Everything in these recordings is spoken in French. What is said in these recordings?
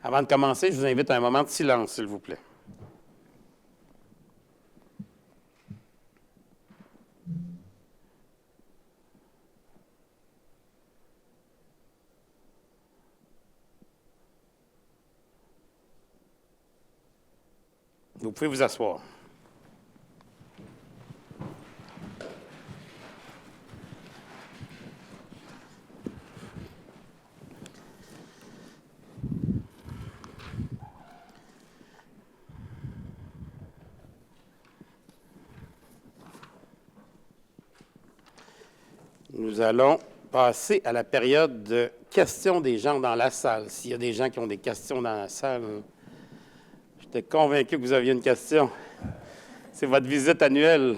Avant de commencer, je vous invite à un moment de silence, s'il vous plaît. Vous pouvez vous asseoir. Nous allons passer à la période de questions des gens dans la salle. S'il y a des gens qui ont des questions dans la salle, j'étais convaincu que vous aviez une question. C'est votre visite annuelle.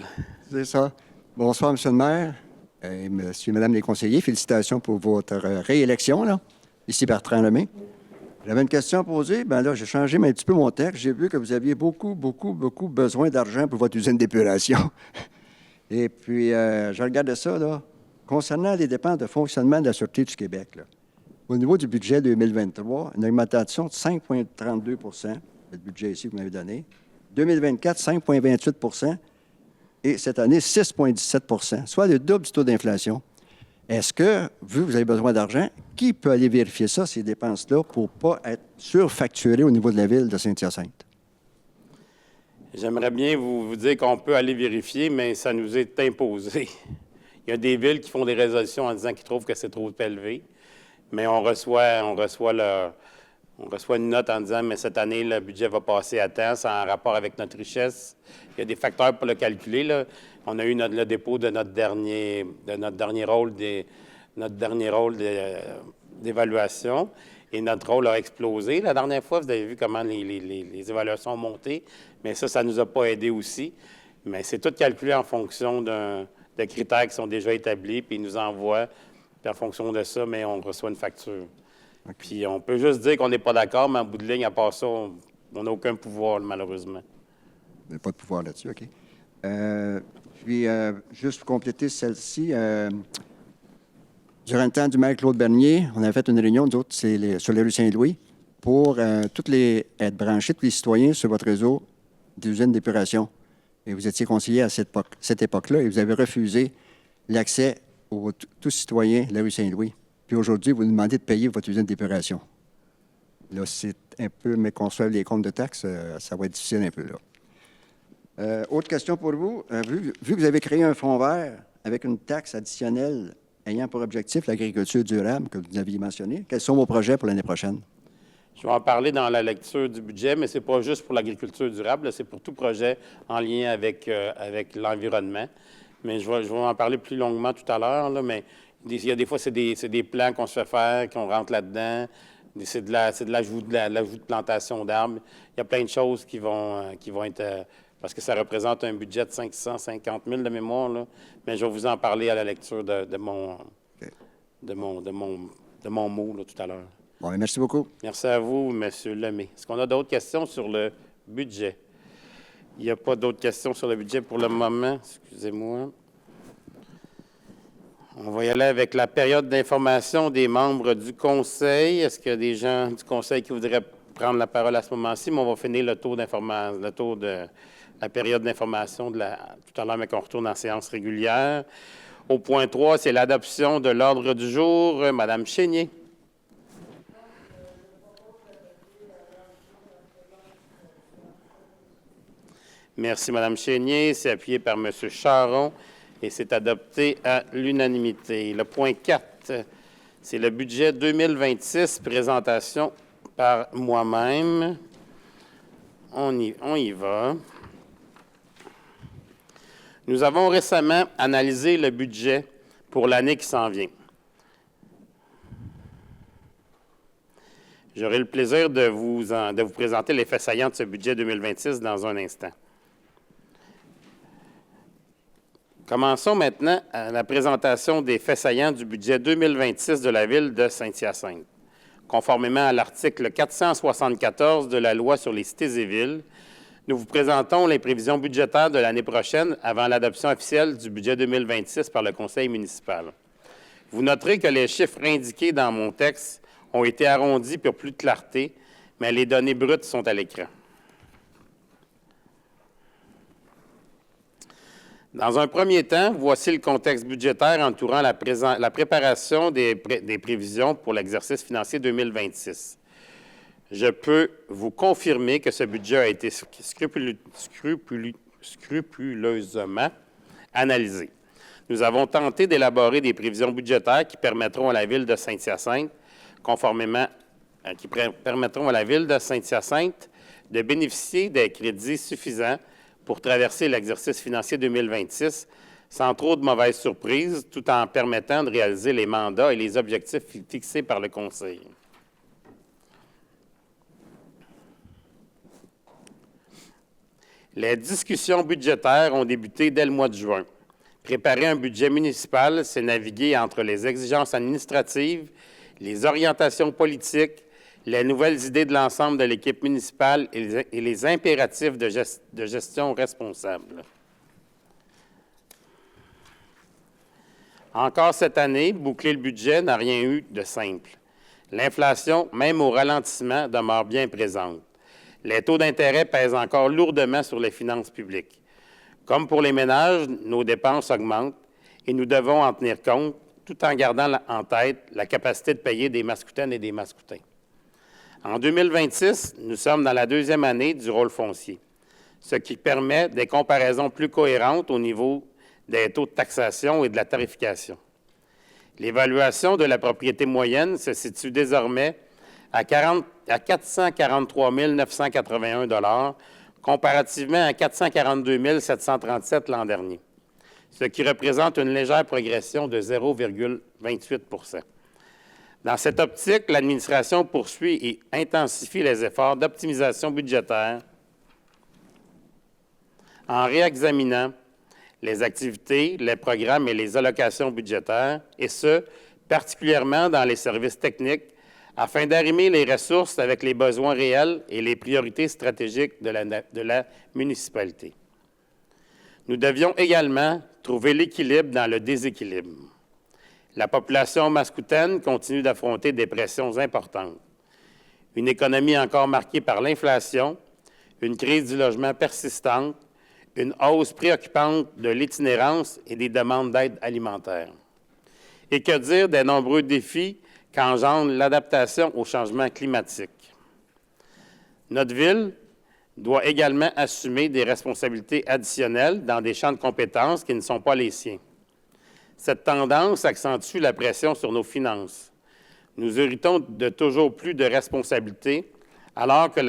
C'est ça. Bonsoir, M. le maire et monsieur et madame les conseillers. Félicitations pour votre réélection, là. Ici Bertrand Lemay. J'avais une question à poser. Bien là, j'ai changé un petit peu mon texte. J'ai vu que vous aviez beaucoup besoin d'argent pour votre usine d'épuration. Et puis, je regardais ça, là. Concernant les dépenses de fonctionnement de la Sûreté du Québec, là, au niveau du budget 2023, une augmentation de 5,32 le budget ici que vous m'avez donné. 2024, 5,28 et cette année, 6,17 soit le double du taux d'inflation. Est-ce que, vu que vous avez besoin d'argent, qui peut aller vérifier ça, ces dépenses-là, pour ne pas être surfacturé au niveau de la ville de Saint-Hyacinthe? J'aimerais bien vous dire qu'on peut aller vérifier, mais ça nous est imposé. Il y a des villes qui font des résolutions en disant qu'ils trouvent que c'est trop élevé, mais on reçoit une note en disant « mais cette année, le budget va passer à temps, c'est en rapport avec notre richesse ». Il y a des facteurs pour le calculer, là. On a eu le dépôt de notre dernier rôle d'évaluation et notre rôle a explosé. La dernière fois, vous avez vu comment les évaluations ont monté, mais ça ne nous a pas aidé aussi. Mais c'est tout calculé en fonction de critères qui sont déjà établis, puis ils nous envoient, puis en fonction de ça, mais on reçoit une facture. Okay. Puis on peut juste dire qu'on n'est pas d'accord, mais en bout de ligne, à part ça, on n'a aucun pouvoir, malheureusement. Vous n'avez pas de pouvoir là-dessus, OK. Puis, juste pour compléter celle-ci, durant le temps du maire Claude Bernier, on avait fait une réunion, nous autres, sur les rues Saint-Louis, pour être branchés, tous les citoyens, sur votre réseau d'usines d'épuration. Et vous étiez conseiller à cette époque-là et vous avez refusé l'accès aux tous citoyens de la rue Saint-Louis. Puis aujourd'hui, vous nous demandez de payer votre usine d'épuration. Là, c'est un peu, mais qu'on suive les comptes de taxes, ça va être difficile un peu, là. Autre question pour vous. Vu que vous avez créé un fonds vert avec une taxe additionnelle ayant pour objectif l'agriculture durable, que vous aviez mentionné, quels sont vos projets pour l'année prochaine? Je vais en parler dans la lecture du budget, mais ce n'est pas juste pour l'agriculture durable, c'est pour tout projet en lien avec l'environnement. Mais je vais en parler plus longuement tout à l'heure, là, mais il y a des fois, c'est des plans qu'on se fait faire, qu'on rentre là-dedans. C'est de l'ajout de plantation d'arbres. Il y a plein de choses qui vont être... parce que ça représente un budget de 550 000 de mémoire, là, mais je vais vous en parler à la lecture de mon mot là, tout à l'heure. Bon, merci beaucoup. Merci à vous, M. Lemay. Est-ce qu'on a d'autres questions sur le budget? Il n'y a pas d'autres questions sur le budget pour le moment. Excusez-moi. On va y aller avec la période d'information des membres du Conseil. Est-ce qu'il y a des gens du Conseil qui voudraient prendre la parole à ce moment-ci? Mais on va finir le tour de la période d'information tout à l'heure, mais qu'on retourne en séance régulière. Au point 3, c'est l'adoption de l'ordre du jour. Madame Chénier. Merci, Mme Chénier. C'est appuyé par M. Charon et c'est adopté à l'unanimité. Le point 4, c'est le budget 2026, présentation par moi-même. On y va. Nous avons récemment analysé le budget pour l'année qui s'en vient. J'aurai le plaisir de vous présenter les faits saillants de ce budget 2026 dans un instant. Commençons maintenant à la présentation des faits saillants du budget 2026 de la Ville de Saint-Hyacinthe. Conformément à l'article 474 de la Loi sur les cités et villes, nous vous présentons les prévisions budgétaires de l'année prochaine avant l'adoption officielle du budget 2026 par le Conseil municipal. Vous noterez que les chiffres indiqués dans mon texte ont été arrondis pour plus de clarté, mais les données brutes sont à l'écran. Dans un premier temps, voici le contexte budgétaire entourant la préparation des prévisions pour l'exercice financier 2026. Je peux vous confirmer que ce budget a été scrupuleusement analysé. Nous avons tenté d'élaborer des prévisions budgétaires qui permettront à la Ville de Saint-Hyacinthe, de bénéficier des crédits suffisants pour traverser l'exercice financier 2026 sans trop de mauvaises surprises, tout en permettant de réaliser les mandats et les objectifs fixés par le Conseil. Les discussions budgétaires ont débuté dès le mois de juin. Préparer un budget municipal, c'est naviguer entre les exigences administratives, les orientations politiques, les nouvelles idées de l'ensemble de l'équipe municipale et les impératifs de gestion responsable. Encore cette année, boucler le budget n'a rien eu de simple. L'inflation, même au ralentissement, demeure bien présente. Les taux d'intérêt pèsent encore lourdement sur les finances publiques. Comme pour les ménages, nos dépenses augmentent et nous devons en tenir compte tout en gardant en tête la capacité de payer des Mascoutaines et des Mascoutains. En 2026, nous sommes dans la deuxième année du rôle foncier, ce qui permet des comparaisons plus cohérentes au niveau des taux de taxation et de la tarification. L'évaluation de la propriété moyenne se situe désormais à 443 981 $ comparativement à 442 737 l'an dernier, ce qui représente une légère progression de 0,28 %. Dans cette optique, l'administration poursuit et intensifie les efforts d'optimisation budgétaire en réexaminant les activités, les programmes et les allocations budgétaires, et ce, particulièrement dans les services techniques, afin d'arrimer les ressources avec les besoins réels et les priorités stratégiques de la municipalité. Nous devions également trouver l'équilibre dans le déséquilibre. La population mascoutaine continue d'affronter des pressions importantes. Une économie encore marquée par l'inflation, une crise du logement persistante, une hausse préoccupante de l'itinérance et des demandes d'aide alimentaire. Et que dire des nombreux défis qu'engendre l'adaptation au changement climatique. Notre Ville doit également assumer des responsabilités additionnelles dans des champs de compétences qui ne sont pas les siens. Cette tendance accentue la pression sur nos finances. Nous héritons de toujours plus de responsabilités, alors que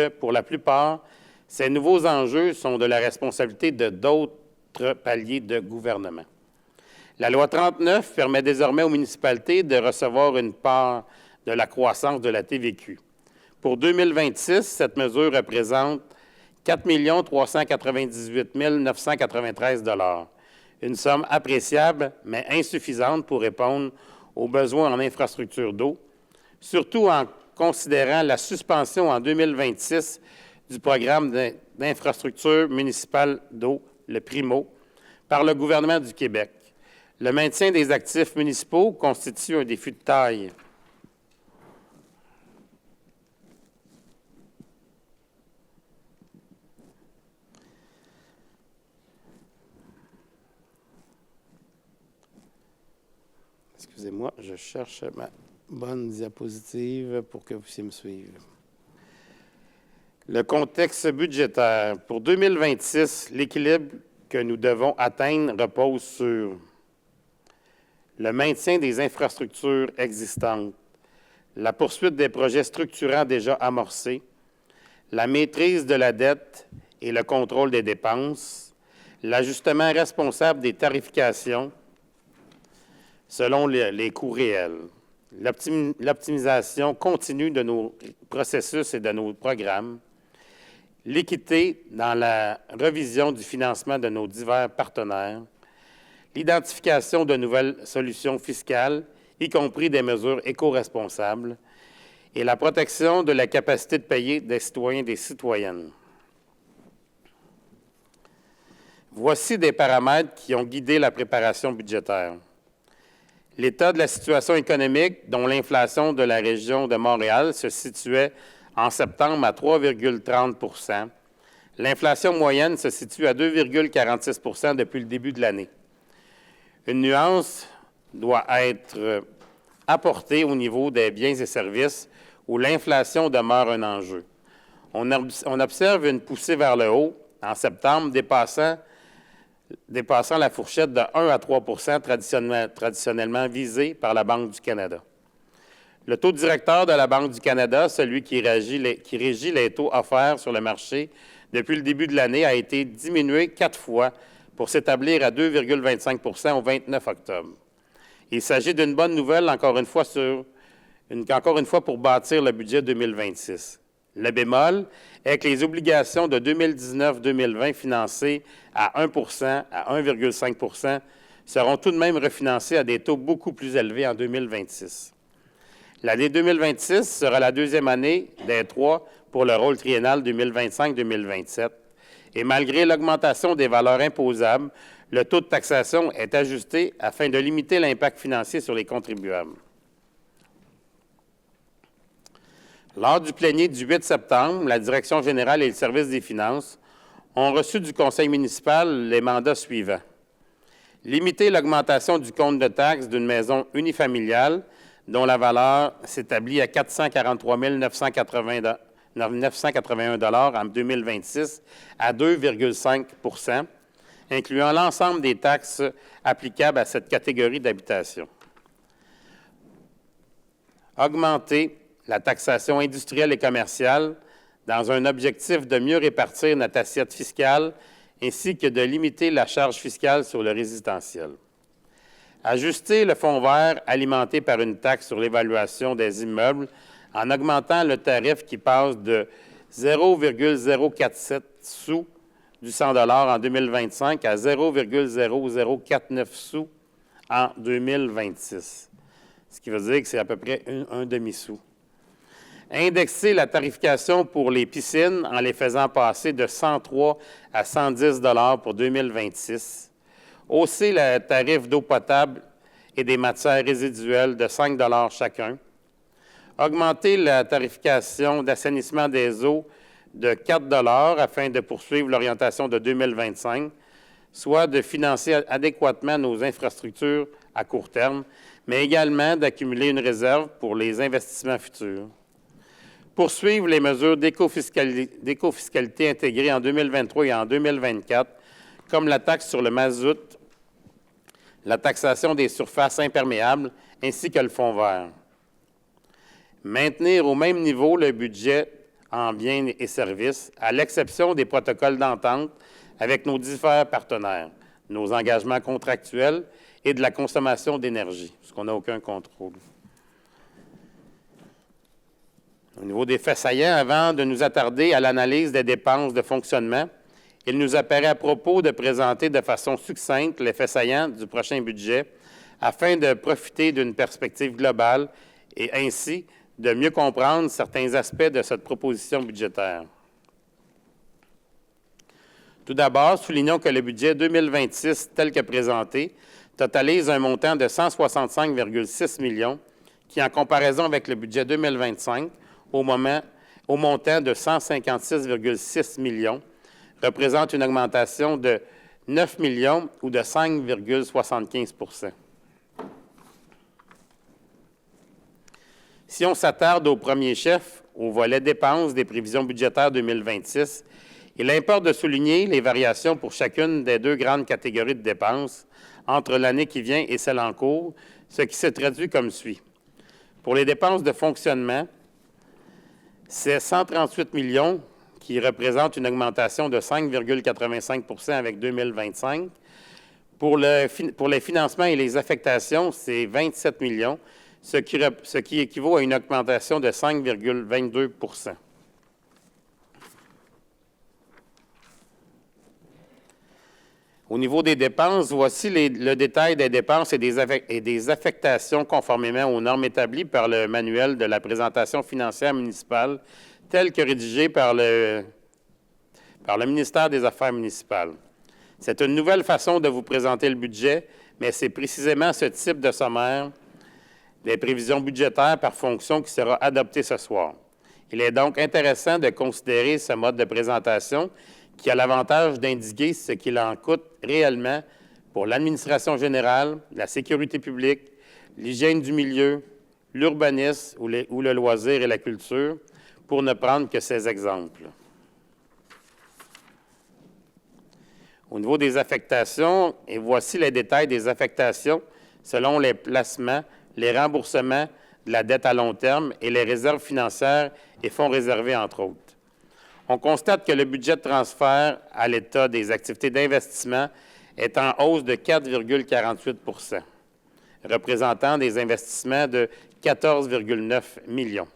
pour la plupart, ces nouveaux enjeux sont de la responsabilité de d'autres paliers de gouvernement. La loi 39 permet désormais aux municipalités de recevoir une part de la croissance de la TVQ. Pour 2026, cette mesure représente 4 398 993 $, une somme appréciable, mais insuffisante pour répondre aux besoins en infrastructures d'eau, surtout en considérant la suspension en 2026 du programme d'infrastructure municipale d'eau, le PRIMO, par le gouvernement du Québec. Le maintien des actifs municipaux constitue un défi de taille. Excusez-moi, je cherche ma bonne diapositive pour que vous puissiez me suivre. Le contexte budgétaire. Pour 2026, l'équilibre que nous devons atteindre repose sur le maintien des infrastructures existantes, la poursuite des projets structurants déjà amorcés, la maîtrise de la dette et le contrôle des dépenses, l'ajustement responsable des tarifications selon les coûts réels, l'optimisation continue de nos processus et de nos programmes, l'équité dans la revision du financement de nos divers partenaires, l'identification de nouvelles solutions fiscales, y compris des mesures éco-responsables, et la protection de la capacité de payer des citoyens et des citoyennes. Voici des paramètres qui ont guidé la préparation budgétaire. L'état de la situation économique, dont l'inflation de la région de Montréal se situait en septembre à 3,30 %. L'inflation moyenne se situe à 2,46 % depuis le début de l'année. Une nuance doit être apportée au niveau des biens et services où l'inflation demeure un enjeu. On observe une poussée vers le haut en septembre dépassant la fourchette de 1 à 3 % traditionnellement visée par la Banque du Canada. Le taux directeur de la Banque du Canada, celui qui régit les taux offerts sur le marché depuis le début de l'année, a été diminué 4 fois pour s'établir à 2,25 % au 29 octobre. Il s'agit d'une bonne nouvelle, encore une fois, pour bâtir le budget 2026. Le bémol est que les obligations de 2019-2020 financées à 1 % à 1,5 % seront tout de même refinancées à des taux beaucoup plus élevés en 2026. L'année 2026 sera la deuxième année des 3 pour le rôle triennal 2025-2027. Et malgré l'augmentation des valeurs imposables, le taux de taxation est ajusté afin de limiter l'impact financier sur les contribuables. Lors du plénier du 8 septembre, la Direction générale et le Service des finances ont reçu du Conseil municipal les mandats suivants. Limiter l'augmentation du compte de taxes d'une maison unifamiliale dont la valeur s'établit à 443 981 $ en 2026 à 2,5 %, incluant l'ensemble des taxes applicables à cette catégorie d'habitation. Augmenter la taxation industrielle et commerciale dans un objectif de mieux répartir notre assiette fiscale ainsi que de limiter la charge fiscale sur le résidentiel. Ajuster le fonds vert alimenté par une taxe sur l'évaluation des immeubles en augmentant le tarif qui passe de 0,047 sous du 100 $ en 2025 à 0,0049 sous en 2026, ce qui veut dire que c'est à peu près un demi-sou. Indexer la tarification pour les piscines en les faisant passer de 103 à 110 $ pour 2026. Hausser le tarif d'eau potable et des matières résiduelles de 5 $ chacun. Augmenter la tarification d'assainissement des eaux de 4 $ afin de poursuivre l'orientation de 2025, soit de financer adéquatement nos infrastructures à court terme, mais également d'accumuler une réserve pour les investissements futurs. Poursuivre les mesures d'écofiscalité intégrées en 2023 et en 2024, comme la taxe sur le mazout, la taxation des surfaces imperméables, ainsi que le fonds vert. Maintenir au même niveau le budget en biens et services, à l'exception des protocoles d'entente avec nos divers partenaires, nos engagements contractuels et de la consommation d'énergie, parce qu'on n'a aucun contrôle. Au niveau des faits saillants, avant de nous attarder à l'analyse des dépenses de fonctionnement, il nous apparaît à propos de présenter de façon succincte les faits saillants du prochain budget afin de profiter d'une perspective globale et ainsi de mieux comprendre certains aspects de cette proposition budgétaire. Tout d'abord, soulignons que le budget 2026, tel que présenté, totalise un montant de 165,6 millions qui, en comparaison avec le budget 2025, au montant de 156,6 millions, représente une augmentation de 9 millions ou de 5,75 %. Si on s'attarde au premier chef, au volet dépenses des prévisions budgétaires 2026, il importe de souligner les variations pour chacune des deux grandes catégories de dépenses entre l'année qui vient et celle en cours, ce qui se traduit comme suit. Pour les dépenses de fonctionnement, c'est 138 millions qui représentent une augmentation de 5,85 % avec 2025. Pour les financements et les affectations, c'est 27 millions, ce qui équivaut à une augmentation de 5,22 %. Au niveau des dépenses, voici le détail des dépenses et des affectations conformément aux normes établies par le manuel de la présentation financière municipale tel que rédigé par le ministère des Affaires municipales. C'est une nouvelle façon de vous présenter le budget, mais c'est précisément ce type de sommaire des prévisions budgétaires par fonction qui sera adopté ce soir. Il est donc intéressant de considérer ce mode de présentation qui a l'avantage d'indiquer ce qu'il en coûte réellement pour l'administration générale, la sécurité publique, l'hygiène du milieu, l'urbanisme ou le loisir et la culture, pour ne prendre que ces exemples. Au niveau des affectations, et voici les détails des affectations selon les placements, les remboursements de la dette à long terme et les réserves financières et fonds réservés, entre autres. On constate que le budget de transfert à l'État des activités d'investissement est en hausse de 4,48 %, représentant des investissements de 14,9 millions.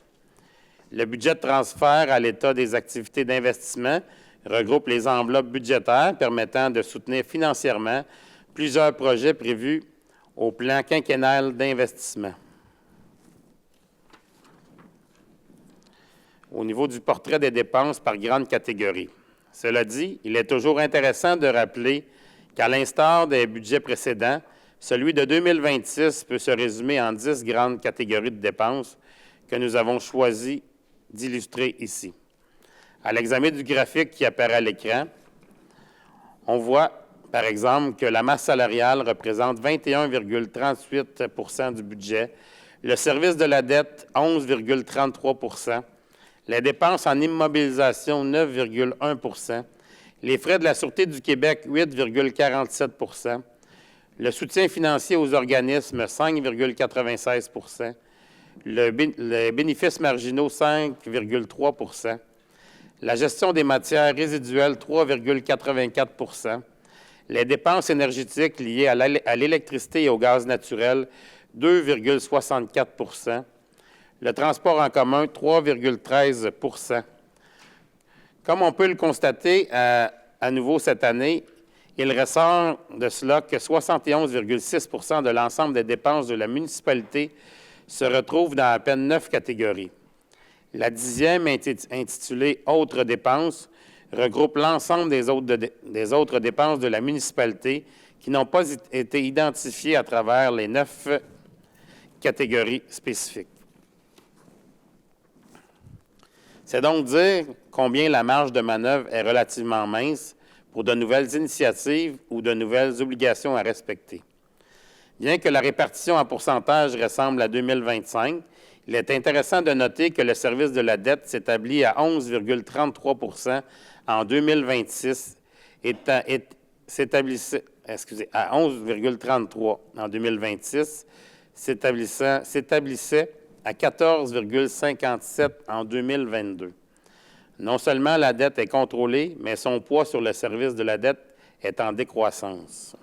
Le budget de transfert à l'État des activités d'investissement regroupe les enveloppes budgétaires permettant de soutenir financièrement plusieurs projets prévus au plan quinquennal d'investissement. Au niveau du portrait des dépenses par grande catégorie. Cela dit, il est toujours intéressant de rappeler qu'à l'instar des budgets précédents, celui de 2026 peut se résumer en 10 grandes catégories de dépenses que nous avons choisi d'illustrer ici. À l'examen du graphique qui apparaît à l'écran, on voit, par exemple, que la masse salariale représente 21,38 % du budget, le service de la dette, 11,33 %, les dépenses en immobilisation, 9,1 %, les frais de la Sûreté du Québec, 8,47 %, le soutien financier aux organismes, 5,96 %, les bénéfices marginaux, 5,3 %, la gestion des matières résiduelles, 3,84 %, les dépenses énergétiques liées à l'électricité et au gaz naturel, 2,64 % le transport en commun, 3,13 %. Comme on peut le constater à nouveau cette année, il ressort de cela que 71,6 % de l'ensemble des dépenses de la municipalité se retrouvent dans à peine 9 catégories. La 10e, intitulée « Autres dépenses », regroupe l'ensemble des autres dépenses de la municipalité qui n'ont pas été identifiées à travers les 9 catégories spécifiques. C'est donc dire combien la marge de manœuvre est relativement mince pour de nouvelles initiatives ou de nouvelles obligations à respecter. Bien que la répartition en pourcentage ressemble à 2025, il est intéressant de noter que le service de la dette s'établit à 11,33 % en 2026 à 11,33 en 2026, s'établissait à 14,57 en 2022. Non seulement la dette est contrôlée, mais son poids sur le service de la dette est en décroissance.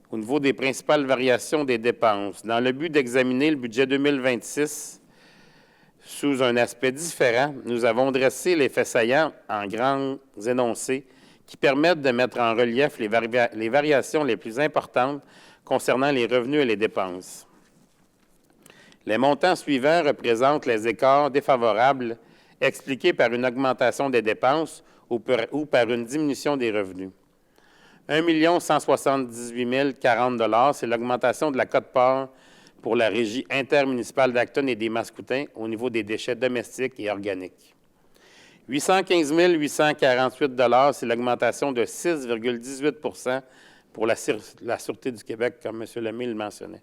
Au niveau des principales variations des dépenses, dans le but d'examiner le budget 2026 sous un aspect différent, nous avons dressé les faits saillants en grands énoncés qui permettent de mettre en relief les variations les plus importantes concernant les revenus et les dépenses. Les montants suivants représentent les écarts défavorables expliqués par une augmentation des dépenses ou par une diminution des revenus. 1 178 040 $, c'est l'augmentation de la quote-part pour la Régie intermunicipale d'Acton et des Mascoutins au niveau des déchets domestiques et organiques. 815 848 $, c'est l'augmentation de 6,18 % pour la Sûreté du Québec, comme M. Lemay le mentionnait.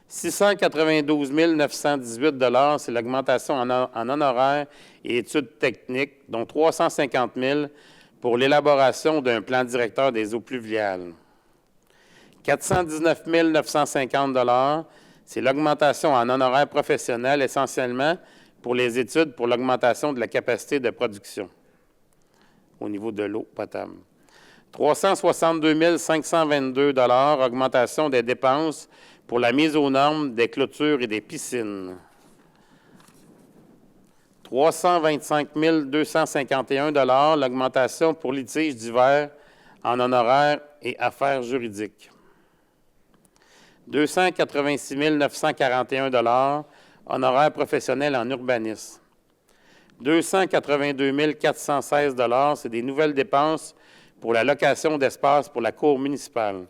692 918 $, c'est l'augmentation en honoraires et études techniques, dont 350 000 pour l'élaboration d'un plan directeur des eaux pluviales. 419 950 $, c'est l'augmentation en honoraires professionnels, essentiellement pour les études pour l'augmentation de la capacité de production au niveau de l'eau potable. 362 522 $, augmentation des dépenses pour la mise aux normes des clôtures et des piscines. 325 251 $, l'augmentation pour litiges divers en honoraires et affaires juridiques. 286 941 $, honoraires professionnels en urbanisme. 282 416 $, c'est des nouvelles dépenses pour la location d'espace pour la cour municipale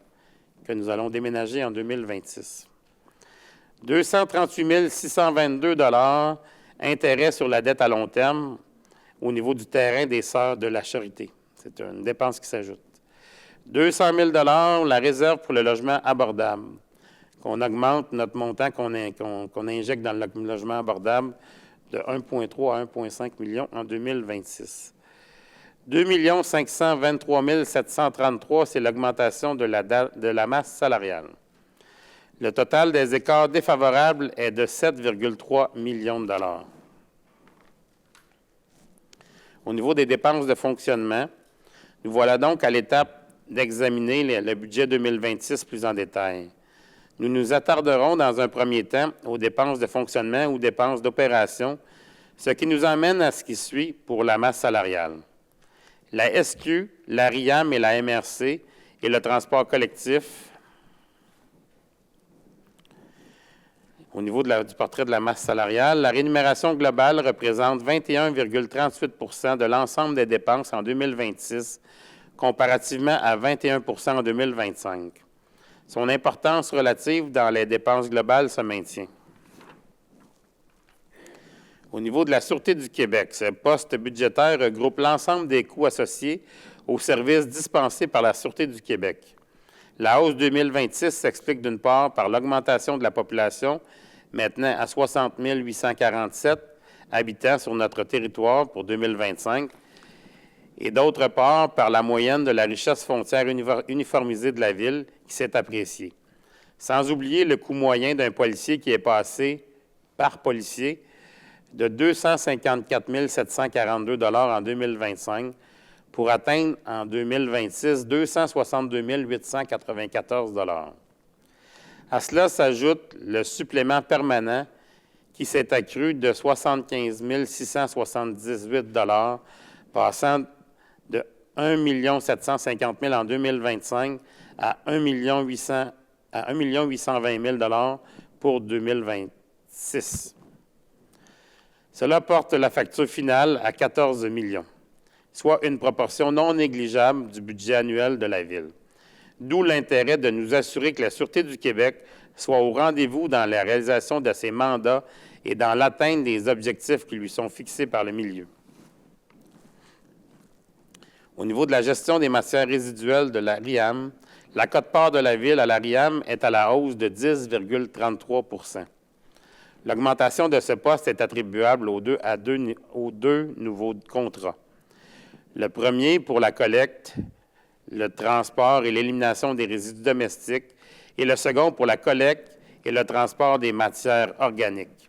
que nous allons déménager en 2026. 238 622 $ intérêts sur la dette à long terme au niveau du terrain des Sœurs de la Charité. C'est une dépense qui s'ajoute. 200 000 $ la réserve pour le logement abordable, qu'on augmente notre montant qu'on injecte dans le logement abordable de 1,3 à 1,5 million en 2026. 2 523 733, c'est l'augmentation de la masse salariale. Le total des écarts défavorables est de 7,3 millions de dollars. Au niveau des dépenses de fonctionnement, nous voilà donc à l'étape d'examiner le budget 2026 plus en détail. Nous nous attarderons dans un premier temps aux dépenses de fonctionnement ou dépenses d'opération, ce qui nous emmène à ce qui suit pour la masse salariale. La SQ, la RIAM et la MRC et le transport collectif. Au niveau du portrait de la masse salariale, la rémunération globale représente 21,38 % de l'ensemble des dépenses en 2026, comparativement à 21 % en 2025. Son importance relative dans les dépenses globales se maintient. Au niveau de la Sûreté du Québec, ce poste budgétaire regroupe l'ensemble des coûts associés aux services dispensés par la Sûreté du Québec. La hausse 2026 s'explique d'une part par l'augmentation de la population, maintenant à 60 847 habitants sur notre territoire pour 2025, et d'autre part par la moyenne de la richesse foncière uniformisée de la Ville qui s'est appréciée. Sans oublier le coût moyen d'un policier qui est passé par policier de 254 742 $ en 2025 pour atteindre en 2026 262 894 $. À cela s'ajoute le supplément permanent qui s'est accru de 75 678 $, passant de 1 750 000 en 2025 à 1 820 000 $ pour 2026. Cela porte la facture finale à 14 millions, soit une proportion non négligeable du budget annuel de la Ville. D'où l'intérêt de nous assurer que la Sûreté du Québec soit au rendez-vous dans la réalisation de ses mandats et dans l'atteinte des objectifs qui lui sont fixés par le milieu. Au niveau de la gestion des matières résiduelles de la RIAM, la quote-part de la Ville à la RIAM est à la hausse de 10,33 %. L'augmentation de ce poste est attribuable aux deux nouveaux contrats. Le premier pour la collecte, le transport et l'élimination des résidus domestiques, et le second pour la collecte et le transport des matières organiques.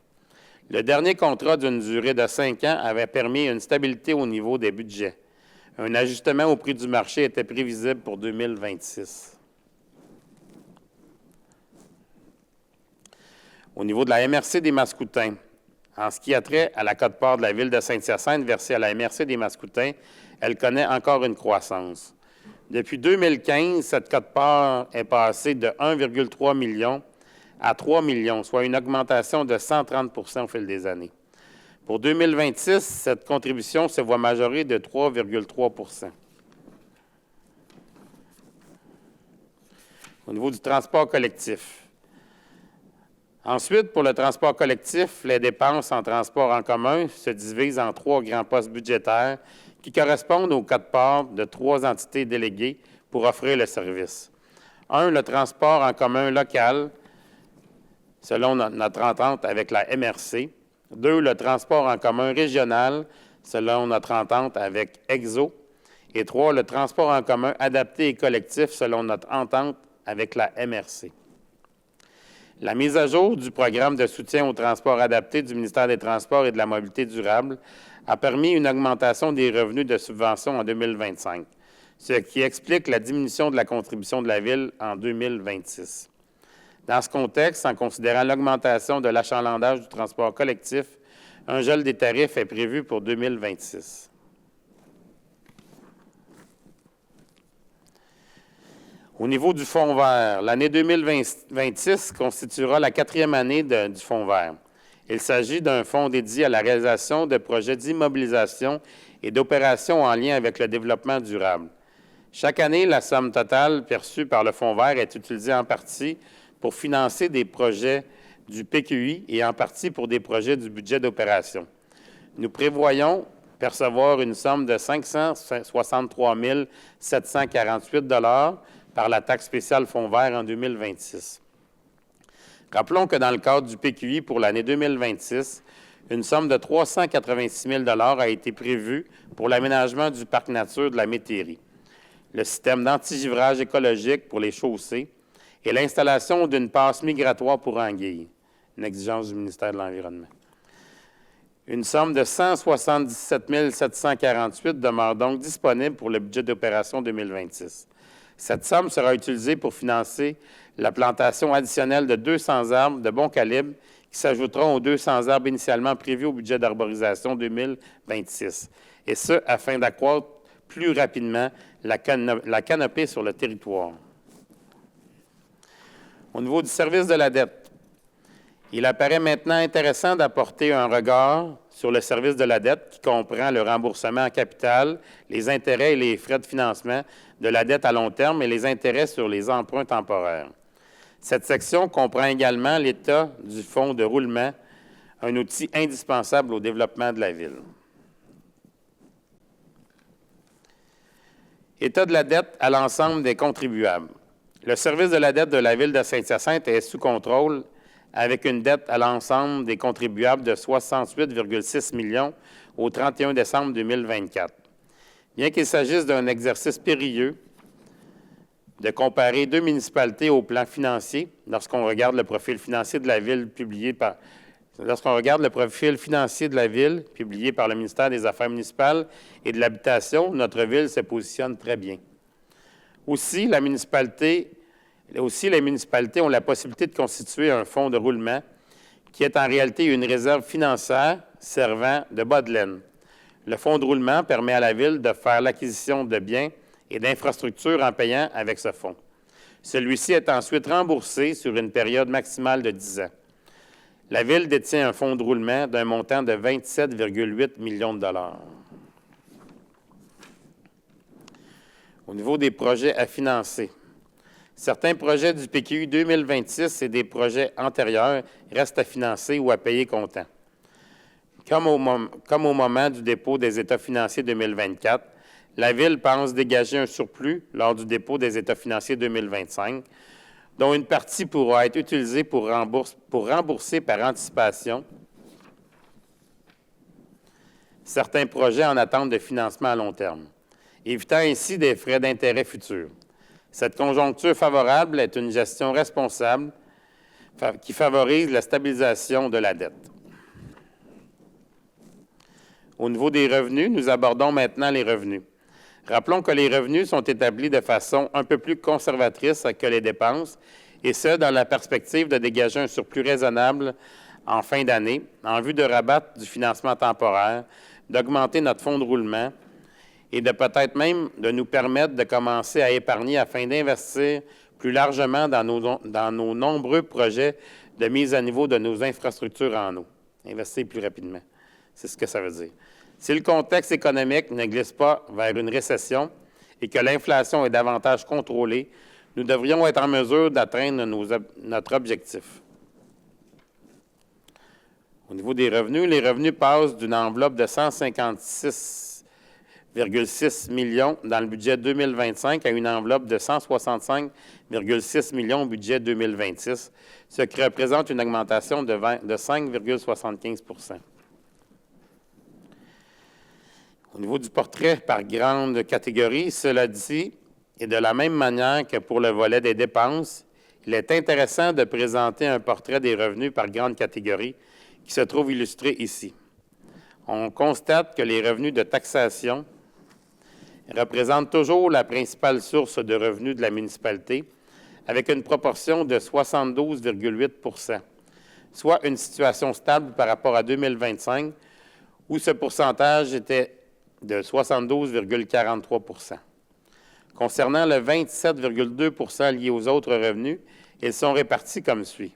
Le dernier contrat d'une durée de 5 ans avait permis une stabilité au niveau des budgets. Un ajustement au prix du marché était prévisible pour 2026. Au niveau de la MRC des Mascoutins, en ce qui a trait à la quote-part de la Ville de Saint-Hyacinthe versée à la MRC des Mascoutins, elle connaît encore une croissance. Depuis 2015, cette quote-part est passée de 1,3 million à 3 millions, soit une augmentation de 130 % au fil des années. Pour 2026, cette contribution se voit majorée de 3,3 %. Au niveau du transport collectif. Ensuite, pour le transport collectif, les dépenses en transport en commun se divisent en 3 grands postes budgétaires qui correspondent aux quote-parts de 3 entités déléguées pour offrir le service. 1, le transport en commun local, selon notre entente avec la MRC. 2, le transport en commun régional, selon notre entente avec EXO. Et 3, le transport en commun adapté et collectif, selon notre entente avec la MRC. La mise à jour du programme de soutien au transport adapté du ministère des Transports et de la Mobilité durable a permis une augmentation des revenus de subvention en 2025, ce qui explique la diminution de la contribution de la Ville en 2026. Dans ce contexte, en considérant l'augmentation de l'achalandage du transport collectif, un gel des tarifs est prévu pour 2026. Au niveau du Fonds vert, l'année 2026 constituera la 4e année du Fonds vert. Il s'agit d'un fonds dédié à la réalisation de projets d'immobilisation et d'opérations en lien avec le développement durable. Chaque année, la somme totale perçue par le Fonds vert est utilisée en partie pour financer des projets du PQI et en partie pour des projets du budget d'opération. Nous prévoyons percevoir une somme de 563 748 par la taxe spéciale Fonds vert en 2026. Rappelons que dans le cadre du PQI pour l'année 2026, une somme de 386 000 a été prévue pour l'aménagement du parc nature de la Métairie, le système d'antigivrage écologique pour les chaussées et l'installation d'une passe migratoire pour anguilles, une exigence du ministère de l'Environnement. Une somme de 177 748 demeure donc disponible pour le budget d'opération 2026. Cette somme sera utilisée pour financer la plantation additionnelle de 200 arbres de bon calibre qui s'ajouteront aux 200 arbres initialement prévus au budget d'arborisation 2026, et ce, afin d'accroître plus rapidement la canopée sur le territoire. Au niveau du service de la dette, il apparaît maintenant intéressant d'apporter un regard sur le service de la dette qui comprend le remboursement en capital, les intérêts et les frais de financement de la dette à long terme et les intérêts sur les emprunts temporaires. Cette section comprend également l'état du fonds de roulement, un outil indispensable au développement de la ville. État de la dette à l'ensemble des contribuables. Le service de la dette de la ville de Saint-Hyacinthe est sous contrôle avec une dette à l'ensemble des contribuables de 68,6 millions au 31 décembre 2024. Bien qu'il s'agisse d'un exercice périlleux de comparer deux municipalités au plan financier, lorsqu'on regarde le profil financier de la ville publié par le ministère des Affaires municipales et de l'Habitation, notre ville se positionne très bien. Aussi, les municipalités ont la possibilité de constituer un fonds de roulement qui est en réalité une réserve financière servant de bas de laine. Le fonds de roulement permet à la ville de faire l'acquisition de biens et d'infrastructures en payant avec ce fonds. Celui-ci est ensuite remboursé sur une période maximale de 10 ans. La ville détient un fonds de roulement d'un montant de 27,8 millions de dollars. Au niveau des projets à financer, certains projets du PQI 2026 et des projets antérieurs restent à financer ou à payer comptant. Comme au moment du dépôt des états financiers 2024, la Ville pense dégager un surplus lors du dépôt des états financiers 2025, dont une partie pourra être utilisée pour rembourser par anticipation certains projets en attente de financement à long terme, évitant ainsi des frais d'intérêt futurs. Cette conjoncture favorable est une gestion responsable qui favorise la stabilisation de la dette. Au niveau des revenus, nous abordons maintenant les revenus. Rappelons que les revenus sont établis de façon un peu plus conservatrice que les dépenses, et ce, dans la perspective de dégager un surplus raisonnable en fin d'année, en vue de rabattre du financement temporaire, d'augmenter notre fonds de roulement et de peut-être même de nous permettre de commencer à épargner afin d'investir plus largement dans nos nombreux projets de mise à niveau de nos infrastructures en eau. Investir plus rapidement, c'est ce que ça veut dire. Si le contexte économique ne glisse pas vers une récession et que l'inflation est davantage contrôlée, nous devrions être en mesure d'atteindre notre objectif. Au niveau des revenus, les revenus passent d'une enveloppe de 156,6 millions dans le budget 2025 à une enveloppe de 165,6 millions au budget 2026, ce qui représente une augmentation de 5,75 %. Au niveau du portrait par grande catégorie, cela dit, et de la même manière que pour le volet des dépenses, il est intéressant de présenter un portrait des revenus par grande catégorie qui se trouve illustré ici. On constate que les revenus de taxation représentent toujours la principale source de revenus de la municipalité, avec une proportion de 72,8 %, soit une situation stable par rapport à 2025, où ce pourcentage était de 72,43 % Concernant le 27,2 % lié aux autres revenus, ils sont répartis comme suit.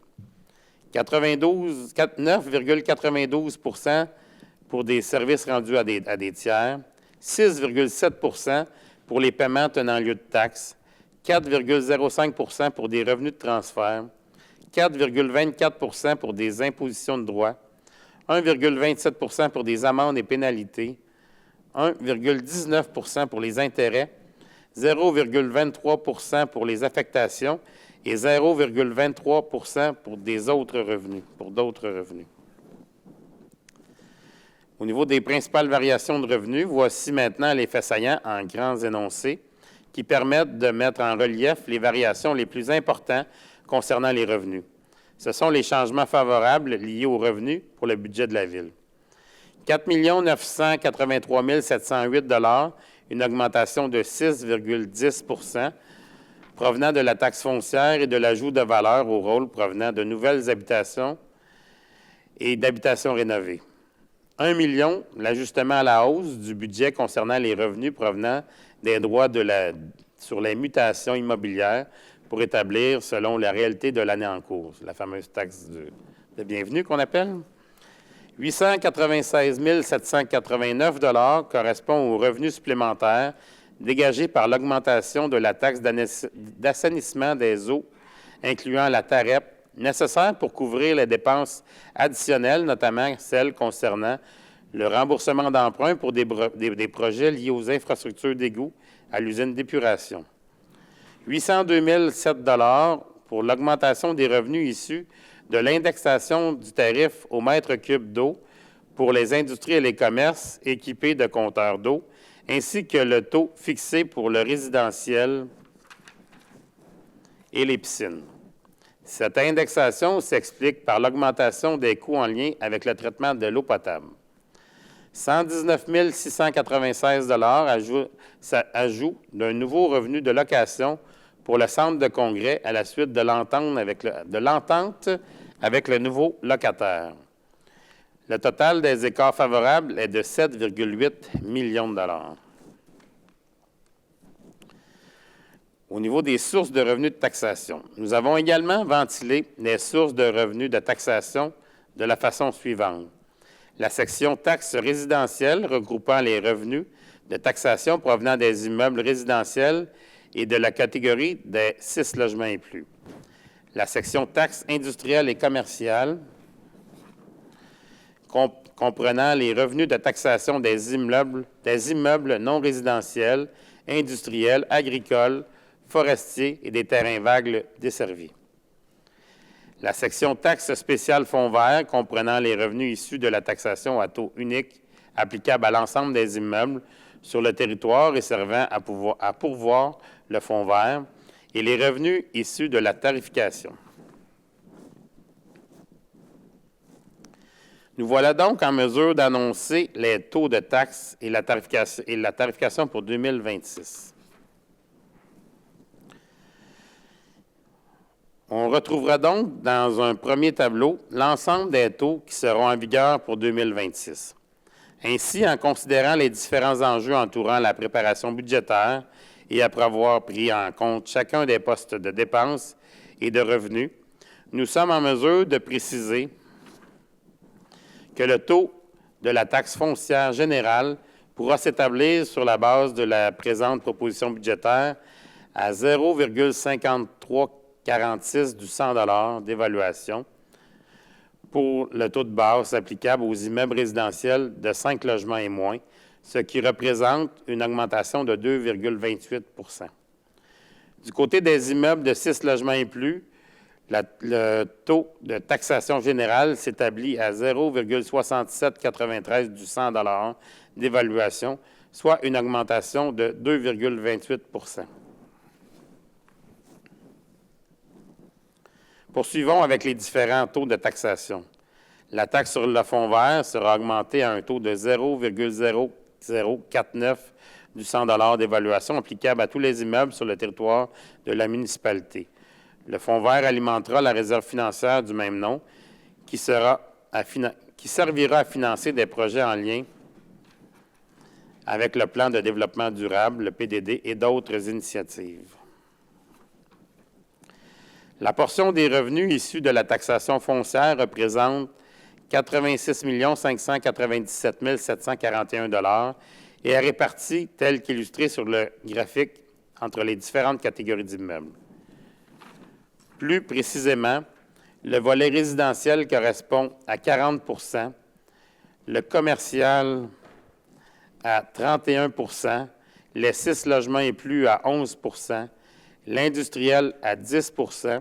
9,92 % pour des services rendus à des tiers, 6,7 % pour les paiements tenant lieu de taxes, 4,05 pour des revenus de transfert, 4,24 pour des impositions de droit, 1,27 pour des amendes et pénalités, 1,19 pour les intérêts, 0,23 pour les affectations et 0,23 pour d'autres revenus. Au niveau des principales variations de revenus, voici maintenant les faits saillants en grands énoncés qui permettent de mettre en relief les variations les plus importantes concernant les revenus. Ce sont les changements favorables liés aux revenus pour le budget de la Ville. 4 983 708 $, une augmentation de 6,10 provenant de la taxe foncière et de l'ajout de valeur au rôle provenant de nouvelles habitations et d'habitations rénovées. 1 million, l'ajustement à la hausse du budget concernant les revenus provenant des droits sur les mutations immobilières pour établir selon la réalité de l'année en cours, la fameuse taxe de bienvenue qu'on appelle. 896 789 $ correspond aux revenus supplémentaires dégagés par l'augmentation de la taxe d'assainissement des eaux, incluant la TAREP, nécessaire pour couvrir les dépenses additionnelles, notamment celles concernant le remboursement d'emprunts pour des projets liés aux infrastructures d'égouts à l'usine d'épuration. 802 007 $ pour l'augmentation des revenus issus de l'indexation du tarif au mètre cube d'eau pour les industries et les commerces équipés de compteurs d'eau, ainsi que le taux fixé pour le résidentiel et les piscines. Cette indexation s'explique par l'augmentation des coûts en lien avec le traitement de l'eau potable. 119 696 $ ajout d'un nouveau revenu de location pour le centre de congrès à la suite de l'entente avec le nouveau locataire. Le total des écarts favorables est de 7,8 millions de $. Au niveau des sources de revenus de taxation, nous avons également ventilé les sources de revenus de taxation de la façon suivante. La section taxes résidentielles regroupant les revenus de taxation provenant des immeubles résidentiels et de la catégorie des 6 logements et plus. La section taxes industrielles et commerciales comprenant les revenus de taxation des immeubles non résidentiels, industriels, agricoles, forestiers et des terrains vagues desservis. La section taxes spéciales fonds verts comprenant les revenus issus de la taxation à taux unique applicable à l'ensemble des immeubles sur le territoire et servant à pourvoir le fonds vert et les revenus issus de la tarification. Nous voilà donc en mesure d'annoncer les taux de taxes et la tarification pour 2026. On retrouvera donc dans un premier tableau l'ensemble des taux qui seront en vigueur pour 2026. Ainsi, en considérant les différents enjeux entourant la préparation budgétaire et après avoir pris en compte chacun des postes de dépenses et de revenus, nous sommes en mesure de préciser que le taux de la taxe foncière générale pourra s'établir sur la base de la présente proposition budgétaire à 0,5346 du 100 $ d'évaluation pour le taux de base applicable aux immeubles résidentiels de 5 logements et moins, ce qui représente une augmentation de 2,28 %. Du côté des immeubles de 6 logements et plus, le taux de taxation générale s'établit à 0,6793 du 100 $ d'évaluation, soit une augmentation de 2,28 %. Poursuivons avec les différents taux de taxation. La taxe sur le fonds vert sera augmentée à un taux de 0,0049 du 100 $ d'évaluation applicable à tous les immeubles sur le territoire de la municipalité. Le fonds vert alimentera la réserve financière du même nom qui servira à financer des projets en lien avec le plan de développement durable, le PDD, et d'autres initiatives. La portion des revenus issus de la taxation foncière représente 86 597 741 $ et est répartie, tel qu'illustré sur le graphique, entre les différentes catégories d'immeubles. Plus précisément, le volet résidentiel correspond à 40 %, le commercial à 31 % les 6 logements et plus à 11 % l'industriel à 10 %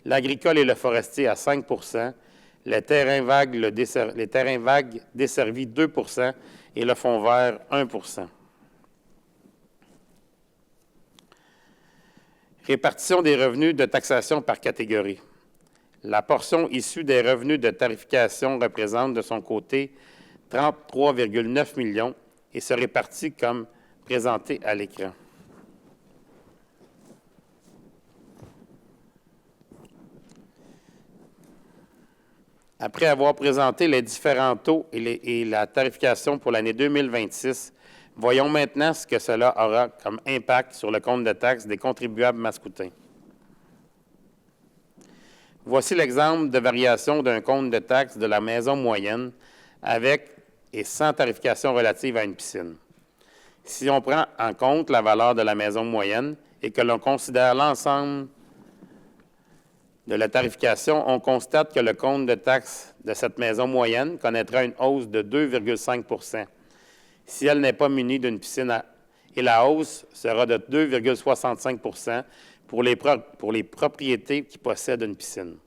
l'agricole et le forestier à 5 % les terrains vagues desservis 2 % et le fonds vert 1 %. Répartition des revenus de taxation par catégorie. La portion issue des revenus de tarification représente de son côté 33,9 millions et se répartit comme présenté à l'écran. Après avoir présenté les différents taux et la tarification pour l'année 2026, voyons maintenant ce que cela aura comme impact sur le compte de taxes des contribuables mascoutains. Voici l'exemple de variation d'un compte de taxes de la maison moyenne avec et sans tarification relative à une piscine. Si on prend en compte la valeur de la maison moyenne et que l'on considère l'ensemble de la tarification, on constate que le compte de taxes de cette maison moyenne connaîtra une hausse de 2,5 % si elle n'est pas munie d'une piscine et la hausse sera de 2,65 % pour les propriétés qui possèdent une piscine.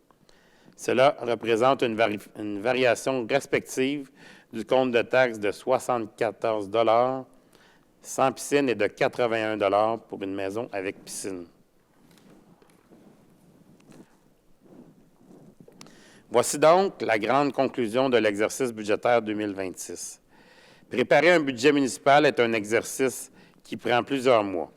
Cela représente une variation respective du compte de taxes de 74 $ sans piscine et de 81 $ pour une maison avec piscine. Voici donc la grande conclusion de l'exercice budgétaire 2026. Préparer un budget municipal est un exercice qui prend plusieurs mois.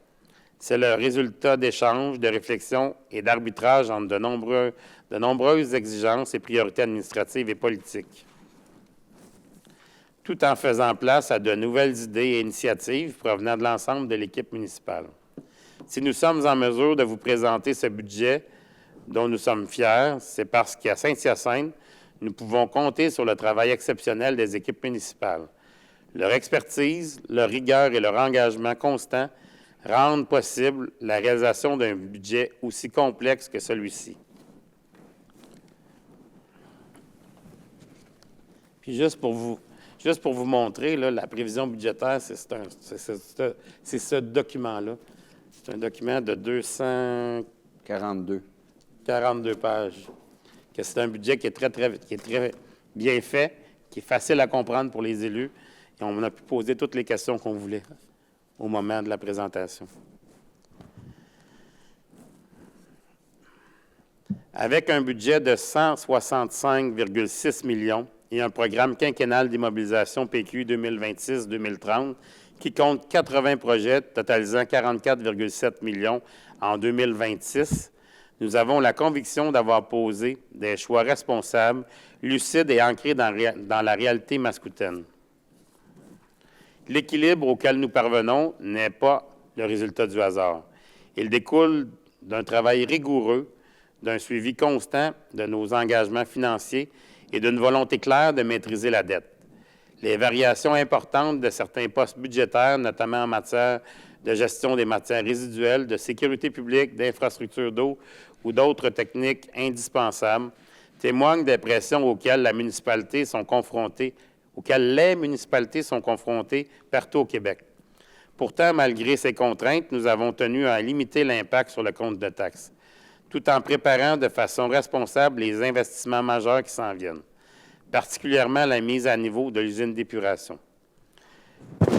C'est le résultat d'échanges, de réflexions et d'arbitrage entre de nombreuses exigences et priorités administratives et politiques, tout en faisant place à de nouvelles idées et initiatives provenant de l'ensemble de l'équipe municipale. Si nous sommes en mesure de vous présenter ce budget dont nous sommes fiers, c'est parce qu'à Saint-Hyacinthe, nous pouvons compter sur le travail exceptionnel des équipes municipales. Leur expertise, leur rigueur et leur engagement constant rendent possible la réalisation d'un budget aussi complexe que celui-ci. Puis juste pour vous montrer, là, la prévision budgétaire, c'est ce document-là. C'est un document de 242 pages. Que c'est un budget qui est très bien fait, qui est facile à comprendre pour les élus. Et on a pu poser toutes les questions qu'on voulait au moment de la présentation. Avec un budget de 165,6 millions et un programme quinquennal d'immobilisation PQ 2026-2030 qui compte 80 projets totalisant 44,7 millions en 2026, nous avons la conviction d'avoir posé des choix responsables, lucides et ancrés dans la réalité mascoutaine. L'équilibre auquel nous parvenons n'est pas le résultat du hasard. Il découle d'un travail rigoureux, d'un suivi constant de nos engagements financiers et d'une volonté claire de maîtriser la dette. Les variations importantes de certains postes budgétaires, notamment en matière de gestion des matières résiduelles, de sécurité publique, d'infrastructures d'eau ou d'autres techniques indispensables, témoignent des pressions auxquelles les municipalités sont confrontées partout au Québec. Pourtant, malgré ces contraintes, nous avons tenu à limiter l'impact sur le compte de taxes, tout en préparant de façon responsable les investissements majeurs qui s'en viennent, particulièrement la mise à niveau de l'usine d'épuration.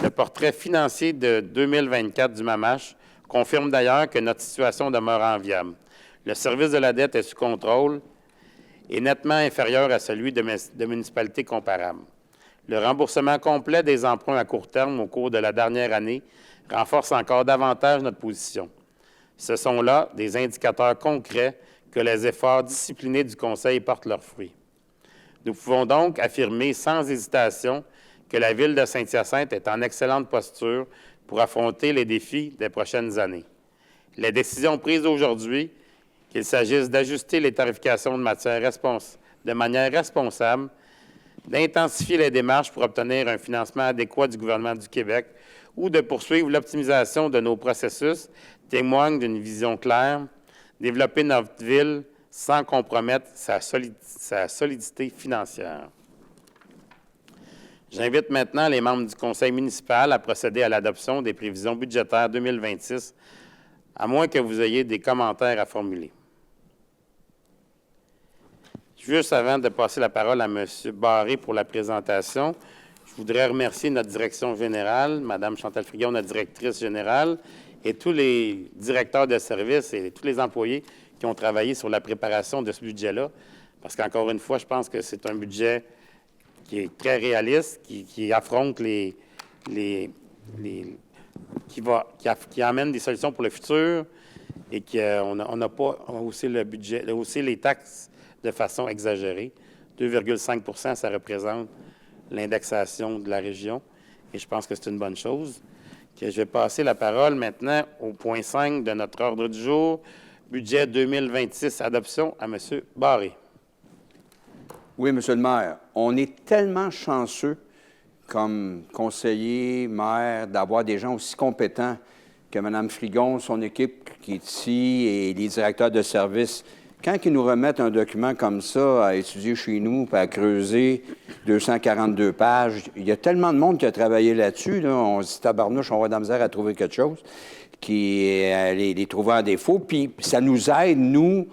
Le portrait financier de 2024 du MAMACH confirme d'ailleurs que notre situation demeure enviable. Le service de la dette est sous contrôle et nettement inférieur à celui de municipalités comparables. Le remboursement complet des emprunts à court terme au cours de la dernière année renforce encore davantage notre position. Ce sont là des indicateurs concrets que les efforts disciplinés du Conseil portent leurs fruits. Nous pouvons donc affirmer sans hésitation que la Ville de Saint-Hyacinthe est en excellente posture pour affronter les défis des prochaines années. Les décisions prises aujourd'hui, qu'il s'agisse d'ajuster les tarifications de manière responsable, d'intensifier les démarches pour obtenir un financement adéquat du gouvernement du Québec ou de poursuivre l'optimisation de nos processus témoigne d'une vision claire, développer notre ville sans compromettre sa solidité financière. J'invite maintenant les membres du conseil municipal à procéder à l'adoption des prévisions budgétaires 2026, à moins que vous ayez des commentaires à formuler. Juste avant de passer la parole à M. Barré pour la présentation, je voudrais remercier notre direction générale, Mme Chantal Frigon, notre directrice générale, et tous les directeurs de services et tous les employés qui ont travaillé sur la préparation de ce budget-là. Parce qu'encore une fois, je pense que c'est un budget qui est très réaliste, qui affronte qui amène des solutions pour le futur et qu'on n'a pas haussé le budget, haussé les taxes de façon exagérée. 2,5 %, ça représente l'indexation de la région et je pense que c'est une bonne chose. Je vais passer la parole maintenant au point 5 de notre ordre du jour, budget 2026, adoption, à M. Barré. Oui, Monsieur le maire, on est tellement chanceux comme conseiller, maire, d'avoir des gens aussi compétents que Mme Frigon, son équipe qui est ici et les directeurs de service. Quand ils nous remettent un document comme ça à étudier chez nous, puis à creuser 242 pages, il y a tellement de monde qui a travaillé là-dessus, là, on se dit tabarnouche, on va de la misère à trouver quelque chose, les trouver en défaut, puis ça nous aide, nous,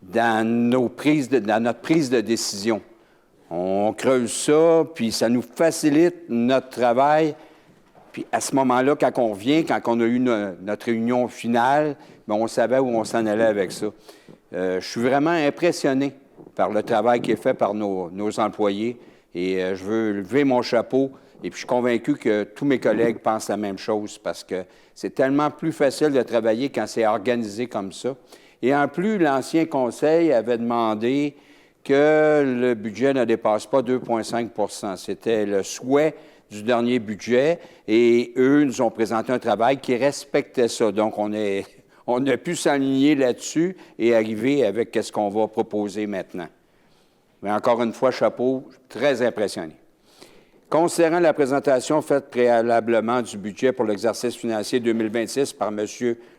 dans notre prise de décision. On creuse ça, puis ça nous facilite notre travail. Puis à ce moment-là, quand on revient, quand on a eu notre réunion finale, bien, on savait où on s'en allait avec ça. Je suis vraiment impressionné par le travail qui est fait par nos employés et je veux lever mon chapeau et puis je suis convaincu que tous mes collègues pensent la même chose parce que c'est tellement plus facile de travailler quand c'est organisé comme ça. Et en plus, l'ancien conseil avait demandé que le budget ne dépasse pas 2,5 %. C'était le souhait du dernier budget et eux nous ont présenté un travail qui respectait ça. Donc, on a pu s'aligner là-dessus et arriver avec ce qu'on va proposer maintenant. Mais encore une fois, chapeau, très impressionné. Concernant la présentation faite préalablement du budget pour l'exercice financier 2026 par M.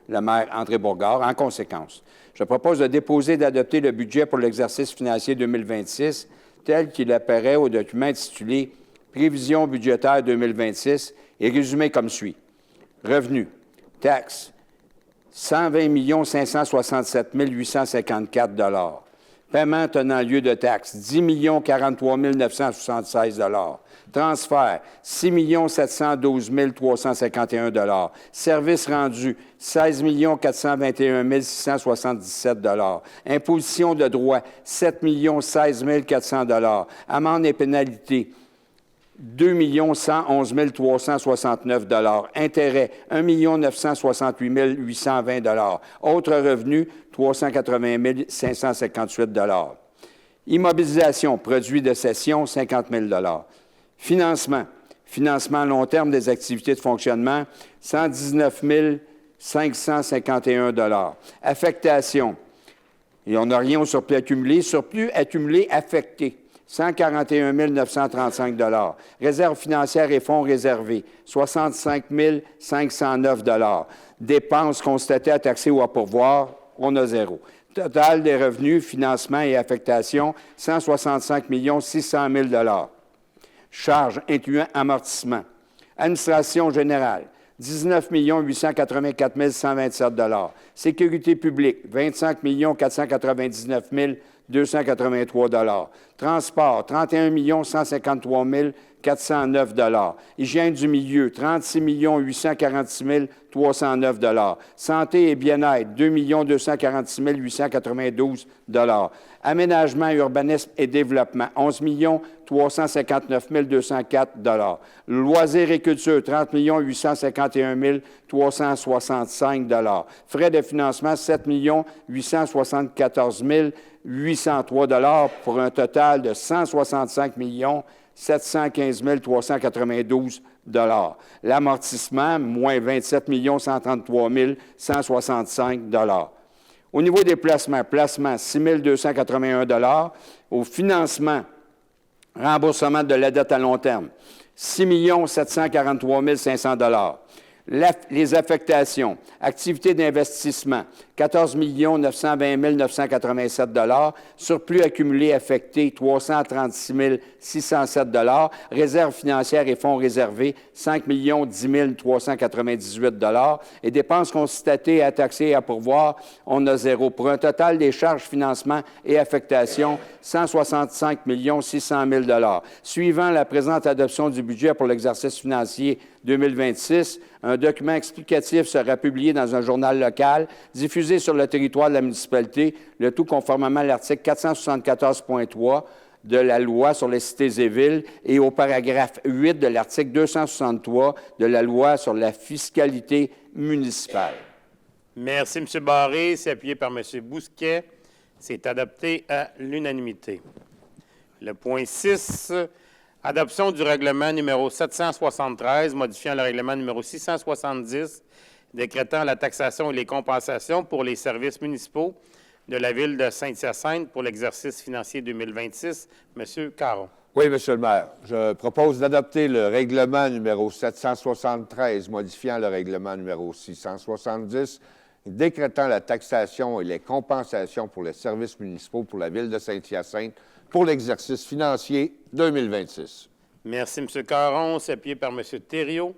le maire André Bourgard, en conséquence, je propose de déposer et d'adopter le budget pour l'exercice financier 2026 tel qu'il apparaît au document intitulé « Prévision budgétaire 2026 » et résumé comme suit. Revenus, taxes, 120 567 854 $ Paiement tenant lieu de taxes, 10 043 976 $ Transfert, 6 712 351 $ Services rendus, 16 421 677 $ Imposition de droits, 7 016 400 $ Amendes et pénalités, 2 111 369 $ Intérêts, 1 968 820 $ Autres revenus, 380 558 $ Immobilisation, produits de cession, 50 000 $ Financement, financement à long terme des activités de fonctionnement, 119 551 $ Affectation, et on n'a rien au surplus accumulé affecté, 141 935 $ Réserve financière et fonds réservés, 65 509 $ Dépenses constatées à taxer ou à pourvoir, on a zéro. Total des revenus, financement et affectation, 165 600 000 $ Charges incluant amortissement. Administration générale, 19 884 127 $ Sécurité publique, 25 499 283 $ Transport, 31 153 409 $ Hygiène du milieu, 36 846 309 $ Santé et bien-être, 2 246 892 $ Aménagement, urbanisme et développement, 11 359 204 $ Loisirs et culture, 30 851 365 $ Frais de financement, 7 874 803 $ pour un total de 165 715 392 $ L'amortissement, moins 27 133 165 $. Au niveau des placements, 6 281 $ Au financement, Remboursement de la dette à long terme, 6 743 500 Les affectations, activités d'investissement, 14 920 987 surplus accumulé affecté, 336 607 réserves financières et fonds réservés, 5 10 398 et dépenses constatées à taxer et à pourvoir, on a zéro. Pour un total des charges, financement et affectations, 165 600 000 Suivant la présente adoption du budget pour l'exercice financier 2026, un document explicatif sera publié dans un journal local, diffusé sur le territoire de la municipalité, le tout conformément à l'article 474.3 de la loi sur les cités et villes et au paragraphe 8 de l'article 263 de la loi sur la fiscalité municipale. Merci, M. Barré. C'est appuyé par M. Bousquet. C'est adopté à l'unanimité. Le point 6, adoption du règlement numéro 773, modifiant le règlement numéro 670, décrétant la taxation et les compensations pour les services municipaux de la Ville de Saint-Hyacinthe pour l'exercice financier 2026. M. Caron. Oui, Monsieur le maire. Je propose d'adopter le règlement numéro 773, modifiant le règlement numéro 670, décrétant la taxation et les compensations pour les services municipaux pour la Ville de Saint-Hyacinthe pour l'exercice financier 2026. Merci, M. Caron. C'est appuyé par M. Thériault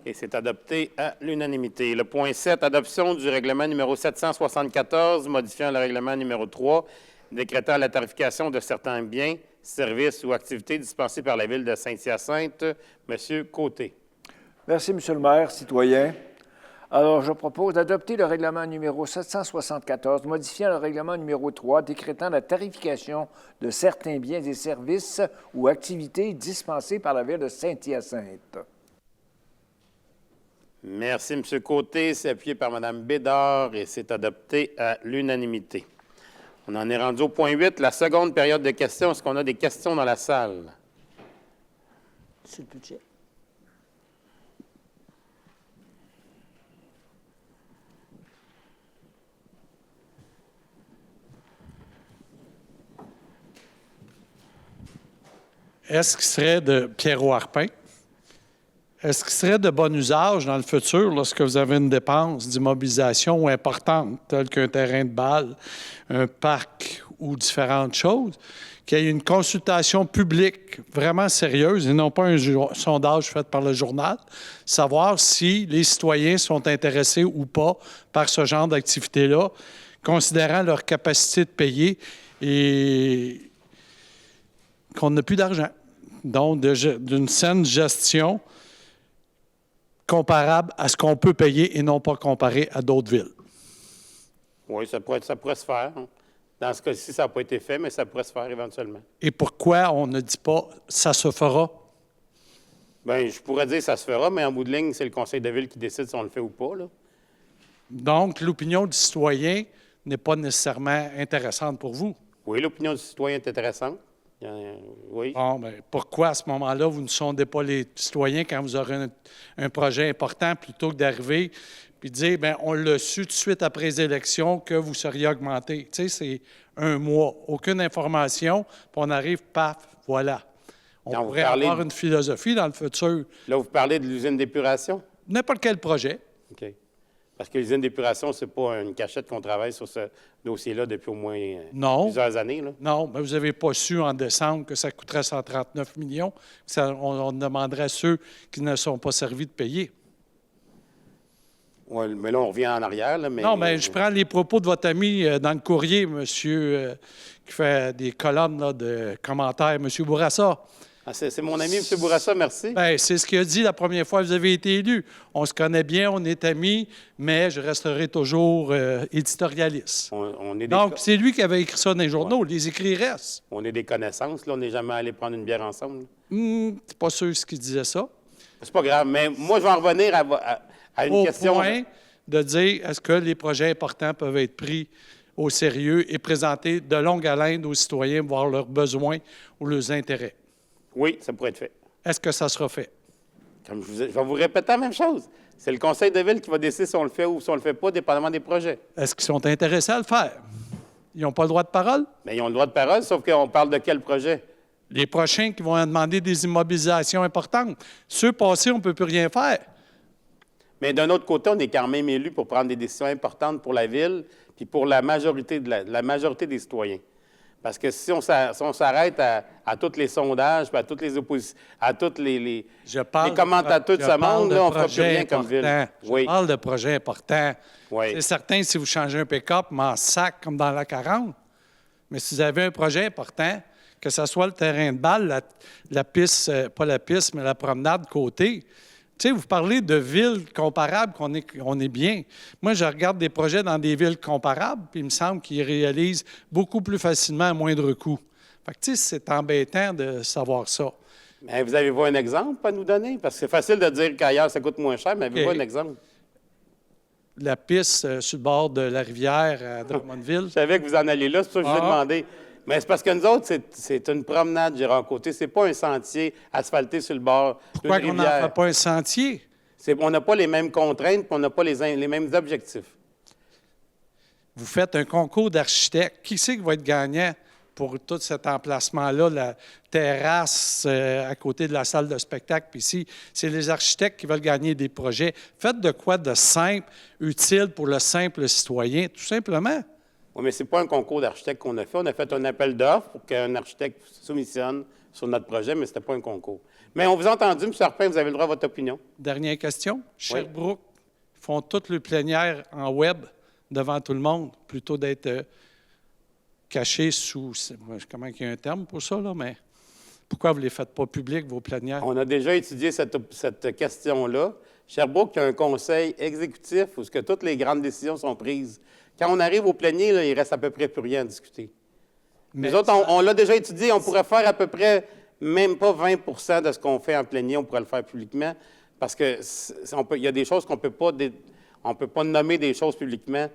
et c'est adopté à l'unanimité. Le point 7, adoption du règlement numéro 774, modifiant le règlement numéro 3, décrétant la tarification de certains biens, services ou activités dispensés par la Ville de Saint-Hyacinthe. M. Côté. Merci, M. le maire. Citoyens. Alors, je propose d'adopter le règlement numéro 774, modifiant le règlement numéro 3, décrétant la tarification de certains biens et services ou activités dispensés par la Ville de Saint-Hyacinthe. Merci, M. Côté. C'est appuyé par Mme Bédard et c'est adopté à l'unanimité. On en est rendu au point 8, la seconde période de questions. Est-ce qu'on a des questions dans la salle? Sur le budget. Est-ce qu'il serait de Pierrot Harpin? Est-ce qu'il serait de bon usage dans le futur, lorsque vous avez une dépense d'immobilisation importante, telle qu'un terrain de balle, un parc ou différentes choses, qu'il y ait une consultation publique vraiment sérieuse et non pas un sondage fait par le journal, savoir si les citoyens sont intéressés ou pas par ce genre d'activité-là, considérant leur capacité de payer et qu'on n'a plus d'argent. Donc, d'une saine gestion comparable à ce qu'on peut payer et non pas comparé à d'autres villes. Oui, ça pourrait se faire. Dans ce cas-ci, ça n'a pas été fait, mais ça pourrait se faire éventuellement. Et pourquoi on ne dit pas « ça se fera » Bien, je pourrais dire ça se fera, mais en bout de ligne, c'est le conseil de ville qui décide si on le fait ou pas, là. Donc, l'opinion du citoyen n'est pas nécessairement intéressante pour vous. Oui, l'opinion du citoyen est intéressante. Oui. Bon, bien, pourquoi à ce moment-là, vous ne sondez pas les citoyens quand vous aurez un projet important plutôt que d'arriver et de dire, bien, on l'a su tout de suite après les élections que vous seriez augmenté. Tu sais, c'est un mois, aucune information, puis on arrive, paf, voilà. On Quand pourrait avoir une philosophie dans le futur. Là, vous parlez de l'usine d'épuration? N'importe quel projet. OK. Parce que l'usine d'épuration, ce n'est pas une cachette qu'on travaille sur ce dossier-là depuis au moins plusieurs années. Là. Non, mais vous n'avez pas su en décembre que ça coûterait 139 millions. On demanderait à ceux qui ne sont pas servis de payer. Oui, mais là, on revient en arrière. Là, mais... Non, mais je prends les propos de votre ami dans le courrier, monsieur, qui fait des colonnes là, de commentaires, M. Bourassa. Ah, c'est mon ami, M. Bourassa, merci. Bien, c'est ce qu'il a dit la première fois que vous avez été élu. On se connaît bien, on est amis, mais je resterai toujours éditorialiste. Donc, c'est lui qui avait écrit ça dans les journaux. Les écrits restent. On est des connaissances, là. On n'est jamais allé prendre une bière ensemble. C'est pas sûr ce qu'il disait ça. C'est pas grave, mais moi, je vais en revenir à une question. Au point de dire, est-ce que les projets importants peuvent être pris au sérieux et présentés de longue haleine aux citoyens, voir leurs besoins ou leurs intérêts? Oui, ça pourrait être fait. Est-ce que ça sera fait? Comme je vais vous répéter la même chose. C'est le conseil de ville qui va décider si on le fait ou si on ne le fait pas, dépendamment des projets. Est-ce qu'ils sont intéressés à le faire? Ils n'ont pas le droit de parole? Bien, ils ont le droit de parole, sauf qu'on parle de quel projet? Les prochains qui vont demander des immobilisations importantes. Ceux passés, on ne peut plus rien faire. Mais d'un autre côté, on est quand même élu pour prendre des décisions importantes pour la ville puis pour la majorité, la majorité des citoyens. Parce que si on s'arrête à tous les sondages, puis à toutes les oppositions, à tous les commentateurs de ce monde, là, on ne fera plus rien comme ville. Je parle de projets importants. Oui. C'est certain, si vous changez un pick-up, m'en sac comme dans la 40. Mais si vous avez un projet important, que ce soit le terrain de balle, la piste, pas la piste, mais la promenade côté. Tu sais, vous parlez de villes comparables, qu'on est bien. Moi, je regarde des projets dans des villes comparables, puis il me semble qu'ils réalisent beaucoup plus facilement à moindre coût. Fait que, tu sais, c'est embêtant de savoir ça. Mais vous avez-vous un exemple à nous donner? Parce que c'est facile de dire qu'ailleurs, ça coûte moins cher, mais avez-vous un exemple? La piste sur le bord de la rivière à Drummondville. Je savais que vous en alliez là, c'est pour ça que je vous ai demandé. Mais c'est parce que nous autres, c'est une promenade, Gérard-Côté. C'est pas un sentier asphalté sur le bord d'une rivière. Pourquoi on n'en fait pas un sentier? On n'a pas les mêmes contraintes, puis on n'a pas les mêmes objectifs. Vous faites un concours d'architectes. Qui c'est qui va être gagnant pour tout cet emplacement-là, la terrasse à côté de la salle de spectacle? Puis ici, c'est les architectes qui veulent gagner des projets. Faites de quoi de simple, utile pour le simple citoyen, tout simplement. Oui, mais ce n'est pas un concours d'architectes qu'on a fait. On a fait un appel d'offres pour qu'un architecte soumissionne sur notre projet, mais ce n'était pas un concours. Mais on vous a entendu, M. Arpin, vous avez le droit à votre opinion. Dernière question. Sherbrooke font toute le plénière en web devant tout le monde, plutôt d'être cachés sous... Comment il y a un terme pour ça, là, mais pourquoi vous ne les faites pas publics, vos plénières? On a déjà étudié cette question-là. Sherbrooke a un conseil exécutif où toutes les grandes décisions sont prises. Quand on arrive au plénier, là, il reste à peu près plus rien à discuter. Mais nous autres, on l'a déjà étudié, on pourrait faire à peu près même pas 20 de ce qu'on fait en plénier, on pourrait le faire publiquement, parce que il y a des choses qu'on peut pas, on peut pas nommer des choses publiquement.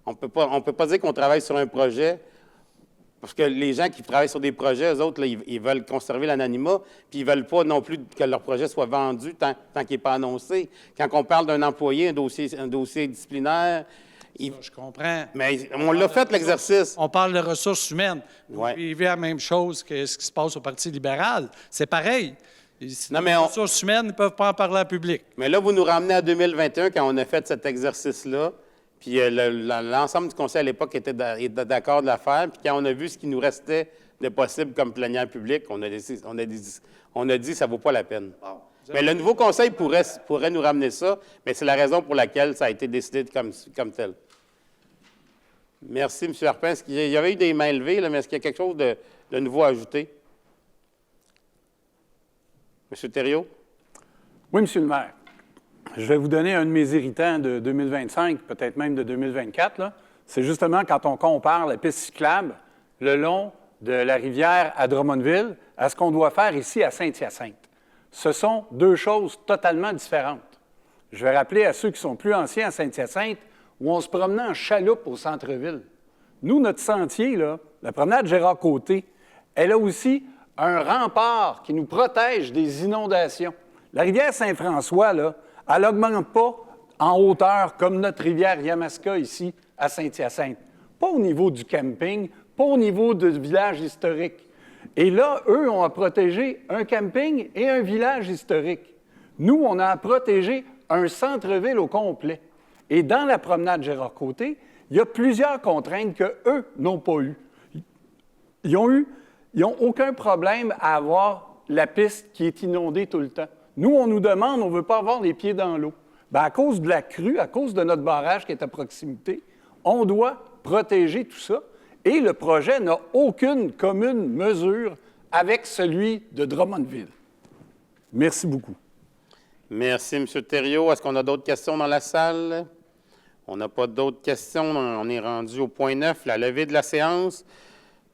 On peut pas dire qu'on travaille sur un projet, parce que les gens qui travaillent sur des projets, eux autres, là, ils veulent conserver l'anonymat, puis ils veulent pas non plus que leur projet soit vendu tant qu'il n'est pas annoncé. Quand on parle d'un employé, un dossier disciplinaire, je comprends. Mais on l'a fait, l'exercice. On parle de ressources humaines. Vous Ouais. vivez la même chose que ce qui se passe au Parti libéral. C'est pareil. Les ressources humaines ne peuvent pas en parler à public. Mais là, vous nous ramenez à 2021 quand on a fait cet exercice-là. Puis l'ensemble du conseil à l'époque était d'accord de la faire. Puis quand on a vu ce qui nous restait de possible comme plénière publique, on a dit ça ne vaut pas la peine. Mais le nouveau conseil pourrait nous ramener ça, mais c'est la raison pour laquelle ça a été décidé comme tel. Merci, M. Arpin. Il y avait eu des mains levées, là, mais est-ce qu'il y a quelque chose de nouveau à ajouter? M. Thériault? Oui, M. le maire. Je vais vous donner un de mes irritants de 2025, peut-être même de 2024. Là. C'est justement quand on compare la piste cyclable le long de la rivière à Drummondville à ce qu'on doit faire ici à Saint-Hyacinthe. Ce sont deux choses totalement différentes. Je vais rappeler à ceux qui sont plus anciens à Saint-Hyacinthe où on se promenait en chaloupe au centre-ville. Nous, notre sentier, là, la promenade Gérard-Côté, elle a aussi un rempart qui nous protège des inondations. La rivière Saint-François, là, elle n'augmente pas en hauteur comme notre rivière Yamaska ici à Saint-Hyacinthe. Pas au niveau du camping, pas au niveau du village historique. Et là, eux ont à protéger un camping et un village historique. Nous, on a à protéger un centre-ville au complet. Et dans la promenade Gérard-Côté, il y a plusieurs contraintes qu'eux n'ont pas eues. Ils n'ont aucun problème à avoir la piste qui est inondée tout le temps. Nous, on nous demande, on ne veut pas avoir les pieds dans l'eau. Bien, à cause de la crue, à cause de notre barrage qui est à proximité, on doit protéger tout ça. Et le projet n'a aucune commune mesure avec celui de Drummondville. Merci beaucoup. Merci, M. Thériault. Est-ce qu'on a d'autres questions dans la salle? On n'a pas d'autres questions. On est rendu au point 9, la levée de la séance,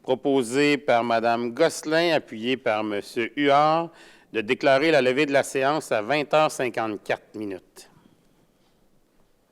proposée par Mme Gosselin, appuyée par M. Huard, de déclarer la levée de la séance à 20h54.